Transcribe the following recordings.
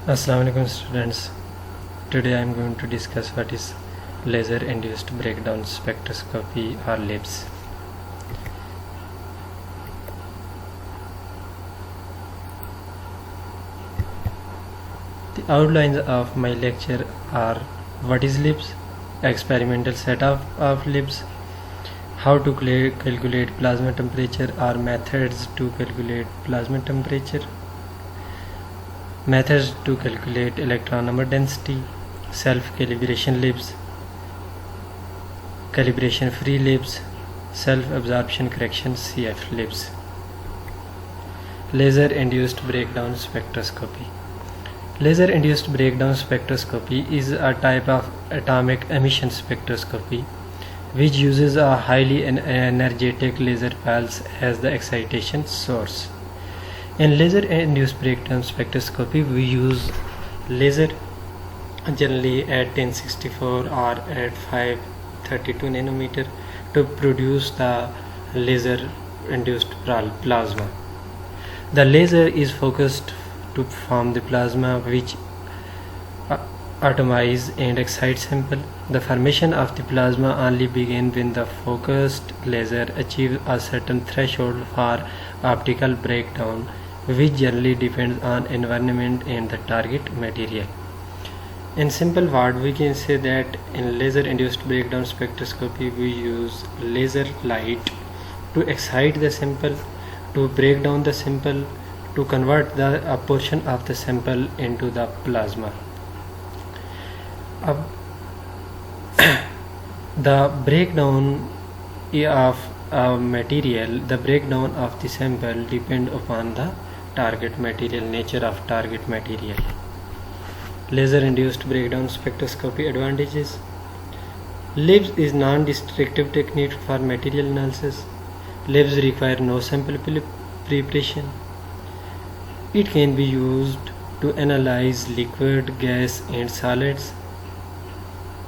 Assalamu alaikum students. Today I am going to discuss what is laser induced breakdown spectroscopy or LIBS. The outlines of my lecture are what is LIBS, experimental setup of LIBS, how to calculate plasma temperature or methods to calculate plasma temperature, methods to calculate electron number density, self-calibration LIBS, calibration free LIBS, self-absorption correction CF LIBS. Laser induced breakdown spectroscopy. Laser induced breakdown spectroscopy is a type of atomic emission spectroscopy which uses a highly energetic laser pulse as the excitation source. In laser induced breakdown spectroscopy, we use laser generally at 1064 or at 532 nanometer to produce the laser induced plasma. The laser is focused to form the plasma which atomize and excite sample. The formation of the plasma only begins when the focused laser achieves a certain threshold for optical breakdown, which generally depends on environment and the target material. In simple word, we can say that in laser induced breakdown spectroscopy we use laser light to excite the sample, to break down the sample, to convert a portion of the sample into the plasma. The breakdown of material, the breakdown of the sample depend upon the target material, nature of target material. Laser induced breakdown spectroscopy advantages. LIBS is non-destructive technique for material analysis. LIBS require no sample preparation. It can be used to analyze liquid, gas and solids.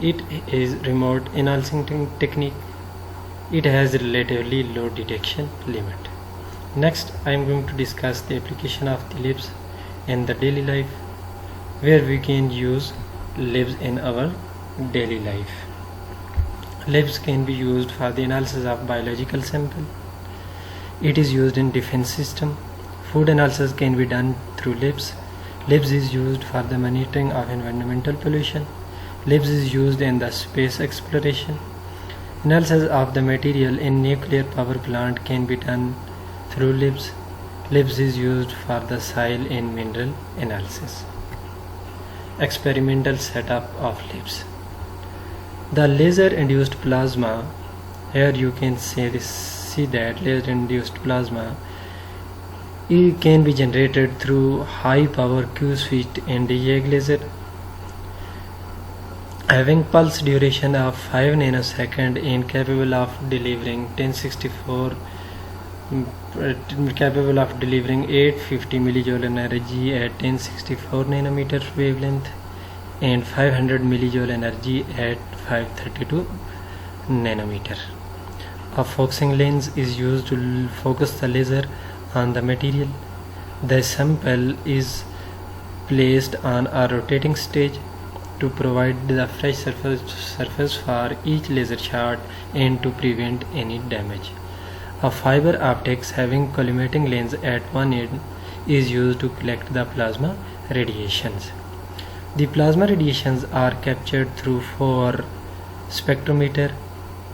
It is remote analyzing technique. It has relatively low detection limit. Next, I am going to discuss the application of the LIBS in the daily life, where we can use LIBS in our daily life. LIBS can be used for the analysis of biological sample. It is used in defense system. Food analysis can be done through LIBS. LIBS is used for the monitoring of environmental pollution. LIBS is used in the space exploration. Analysis of the material in nuclear power plant can be done through LIBS. LIBS is used for the soil and mineral analysis. Experimental setup of LIBS. The laser induced plasma, here you can see that laser induced plasma, it can be generated through high power Q switch and YAG laser having pulse duration of 5 nanosecond and capable of delivering 850 millijoule energy at 1064 nanometer wavelength and 500 millijoule energy at 532 nanometer. A focusing lens is used to focus the laser on the material. The sample is placed on a rotating stage to provide the fresh surface for each laser shot and to prevent any damage. A fiber optics having collimating lens at one end is used to collect the plasma radiations. The plasma radiations are captured through 4 spectrometer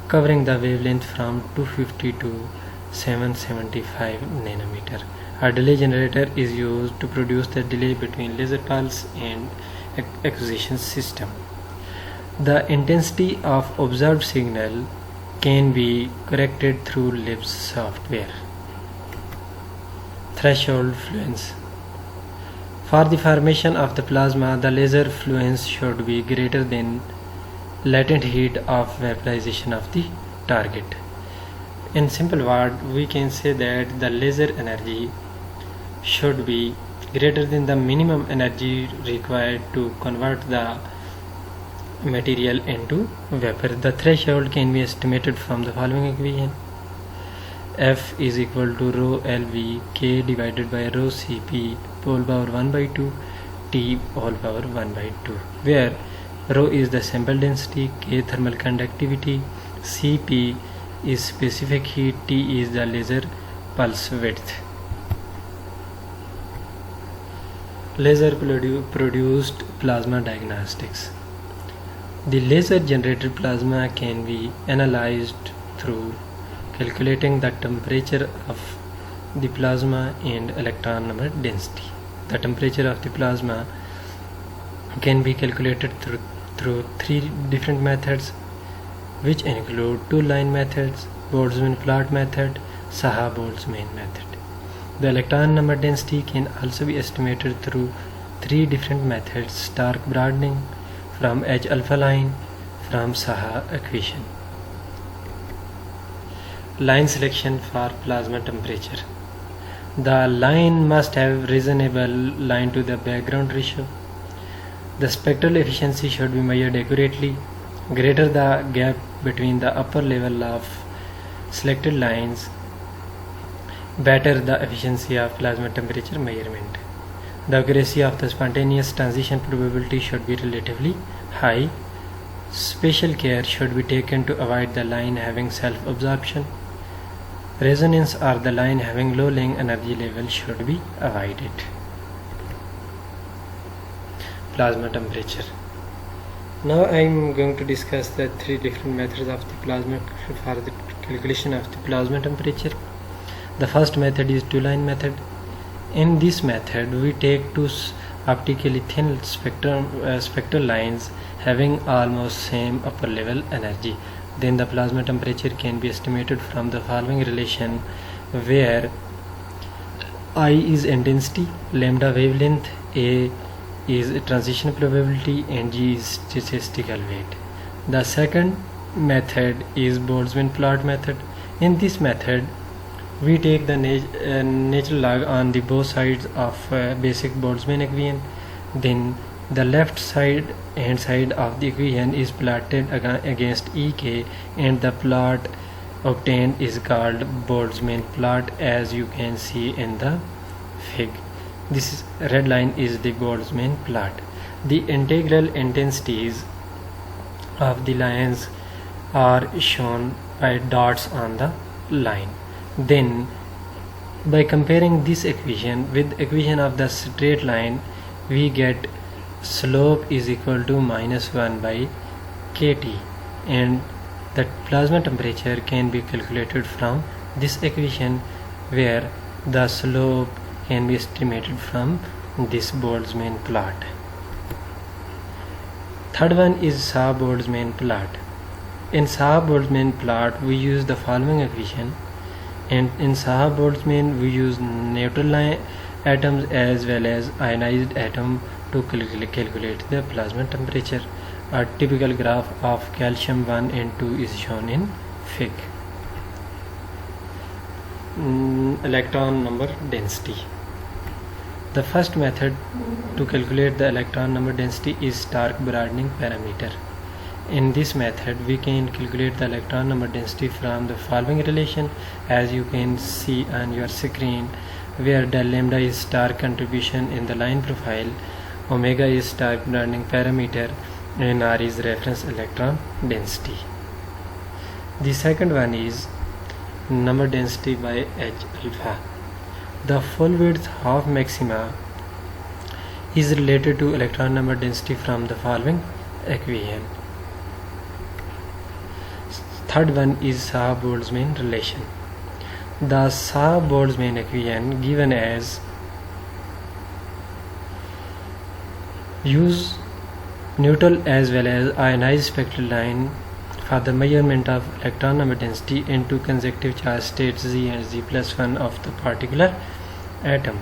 covering the wavelength from 250 to 775 nanometer. A delay generator is used to produce the delay between laser pulse and acquisition system. The intensity of observed signal can be corrected through LIBS software. Threshold fluence. For the formation of the plasma, the laser fluence should be greater than latent heat of vaporization of the target. In simple word, we can say that the laser energy should be greater than the minimum energy required to convert the material into vapor. The threshold can be estimated from the following equation: F is equal to rho LV K divided by rho Cp whole power 1 by 2, T whole power 1 by 2, where rho is the sample density, K thermal conductivity, Cp is specific heat, T is the laser pulse width. Laser produced plasma diagnostics. The laser generated plasma can be analyzed through calculating the temperature of the plasma and electron number density. The temperature of the plasma can be calculated through three different methods, which include two-line methods, Boltzmann-Platt method, Saha-Boltzmann method. The electron number density can also be estimated through three different methods: Stark broadening, from H alpha line, from Saha equation. Line selection for plasma temperature. The line must have reasonable line to the background ratio. The spectral efficiency should be measured accurately. Greater the gap between the upper level of selected lines, better the efficiency of plasma temperature measurement. The accuracy of the spontaneous transition probability should be relatively high. Special care should be taken to avoid the line having self-absorption. Resonance or the line having low Lang energy level should be avoided. Plasma temperature. Now I am going to discuss the three different methods of the plasma for the calculation of the plasma temperature. The first method is two-line method. In this method, we take two optically thin spectral lines having almost same upper level energy. Then the plasma temperature can be estimated from the following relation, where I is intensity, lambda wavelength, A is transition probability, and G is statistical weight. The second method is Boltzmann-Platt method. In this method, we take the natural log on the both sides of basic Boltzmann equation. Then the left hand side of the equation is plotted against Ek, and the plot obtained is called Boltzmann plot, as you can see in the fig. This red line is the Boltzmann plot. The integral intensities of the lines are shown by dots on the line. Then by comparing this equation with equation of the straight line, we get slope is equal to -1 by kT, and the plasma temperature can be calculated from this equation, where the slope can be estimated from this Boltzmann plot. Third one is Saha-Boltzmann plot. In Saha-Boltzmann plot, we use the following equation, and in Saha-Boltzmann we use neutral atoms as well as ionized atom to calculate the plasma temperature. A typical graph of calcium 1 and 2 is shown in fig. Electron number density. The first method to calculate the electron number density is Stark broadening parameter. In this method, we can calculate the electron number density from the following relation, as you can see on your screen, where del lambda is Stark contribution in the line profile, omega is Stark broadening parameter, and R is reference electron density. The second one is number density by H alpha. The full width of maxima is related to electron number density from the following equation. Third one is Saha-Boltzmann relation. The Saha-Boltzmann equation given as use neutral as well as ionized spectral line for the measurement of electron number density into consecutive charge states Z and Z plus 1 of the particular atom,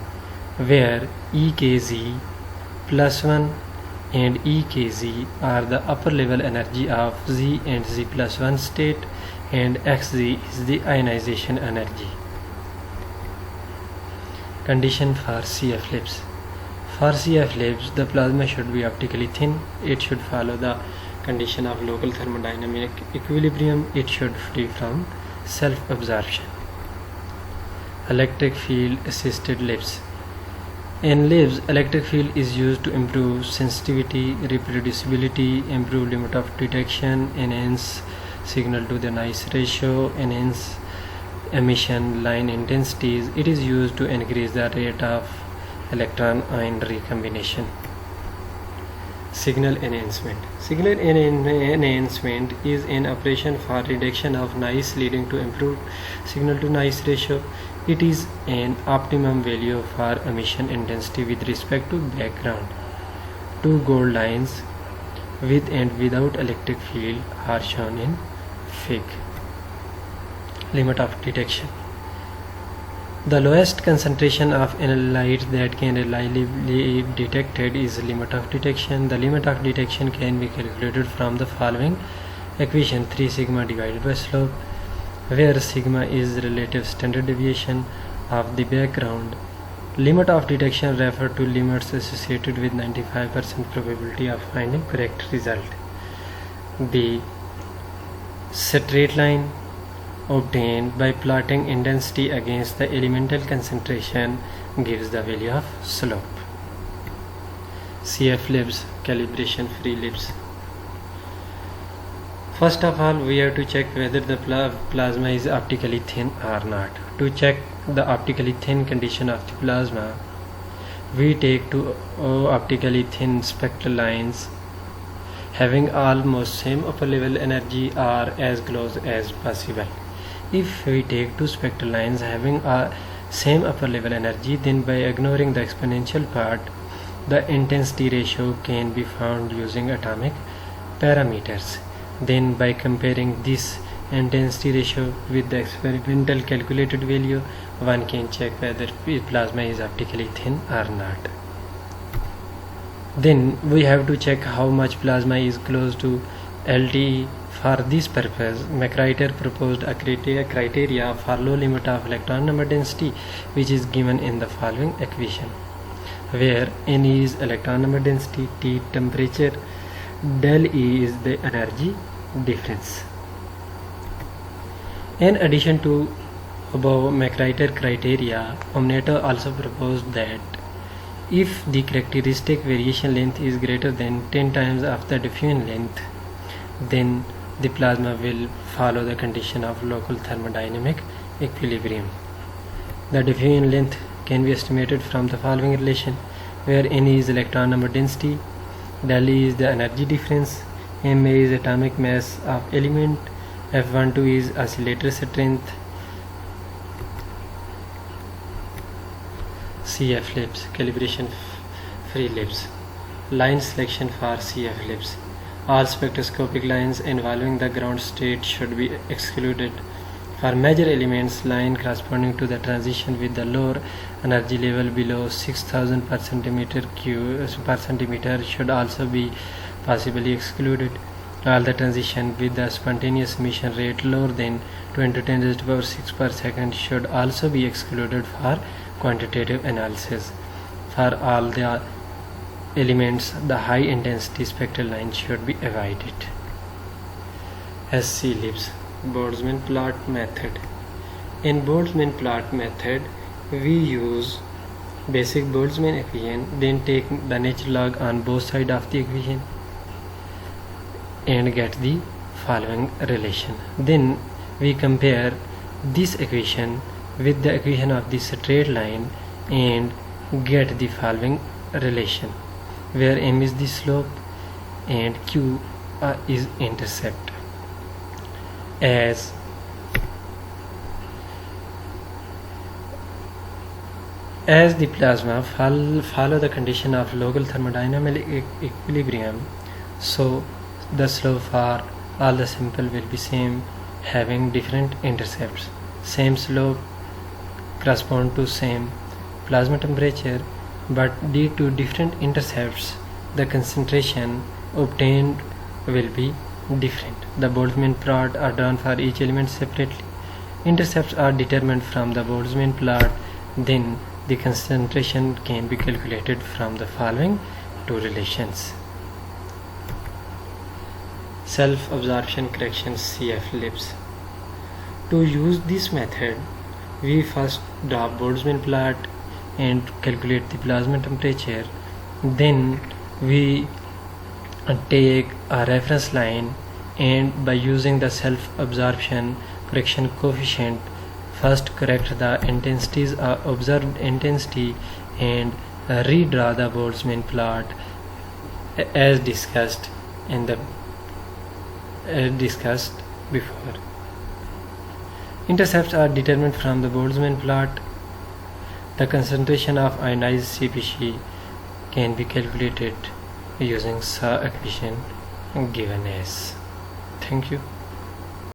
where EkZ plus 1 and EkZ are the upper level energy of Z and Z plus 1 state, and Xz is the ionization energy. Condition for CF ellipse. For CF ellipse, the plasma should be optically thin. It should follow the condition of local thermodynamic equilibrium. It should free from self-absorption. Electric field assisted ellipse. In LIBS, electric field is used to improve sensitivity, reproducibility, improve limit of detection, enhance signal to the noise ratio, enhance emission line intensities. It is used to increase the rate of electron-ion recombination. Signal enhancement. Signal enhancement is an operation for reduction of noise leading to improved signal to noise ratio. It is an optimum value for emission intensity with respect to background. Two gold lines with and without electric field are shown in fig. Limit of detection. The lowest concentration of light that can reliably be detected is limit of detection. The limit of detection can be calculated from the following equation: 3 sigma divided by slope, where sigma is relative standard deviation of the background. Limit of detection refer to limits associated with 95% probability of finding correct result. The straight line obtained by plotting intensity against the elemental concentration gives the value of slope. CF LIBS, calibration free LIBS. First of all, we have to check whether the plasma is optically thin or not. To check the optically thin condition of the plasma, we take two optically thin spectral lines having almost same upper level energy or as close as possible. If we take two spectral lines having a same upper level energy, then by ignoring the exponential part, the intensity ratio can be found using atomic parameters. Then by comparing this intensity ratio with the experimental calculated value, one can check whether plasma is optically thin or not. Then we have to check how much plasma is close to LTE. For this purpose, McWriter proposed a criteria for low limit of electron number density, which is given in the following equation, where N is electron number density, T temperature, del E is the energy difference. In addition to above McWriter criteria, Omnato also proposed that if the characteristic variation length is greater than 10 times of the diffusion length, then the plasma will follow the condition of local thermodynamic equilibrium. The diffusion length can be estimated from the following relation, where N is electron number density, del E is the energy difference, Ma is atomic mass of element, F12 is oscillator strength. CF LIBS, calibration free LIBS. Line selection for CF LIBS. All spectroscopic lines involving the ground state should be excluded. For major elements, line corresponding to the transition with the lower energy level below 6000 per centimeter should also be possibly excluded. All the transition with the spontaneous emission rate lower than 20 to 10 6 per second should also be excluded for quantitative analysis. For all the elements, the high intensity spectral line should be avoided. SC LIBS, Boltzmann plot method. In Boltzmann plot method, we use basic Boltzmann equation, then take the natural log on both sides of the equation and get the following relation. Then we compare this equation with the equation of the straight line and get the following relation, where M is the slope and Q is intercept. As the plasma follow the condition of local thermodynamic equilibrium, so the slope for all the sample will be same, having different intercepts. Same slope correspond to same plasma temperature, but due to different intercepts, the concentration obtained will be different. The Boltzmann plot are drawn for each element separately. Intercepts are determined from the Boltzmann plot. Then the concentration can be calculated from the following two relations. Self-absorption correction CF LIBS. To use this method, we first draw Boltzmann plot and calculate the plasma temperature. Then we take a reference line, and by using the self-absorption correction coefficient, first correct the intensities of observed intensity and redraw the Boltzmann plot as discussed before. Intercepts are determined from the Boltzmann plot. The concentration of ionized CPC can be calculated using SA equation given as. Thank you.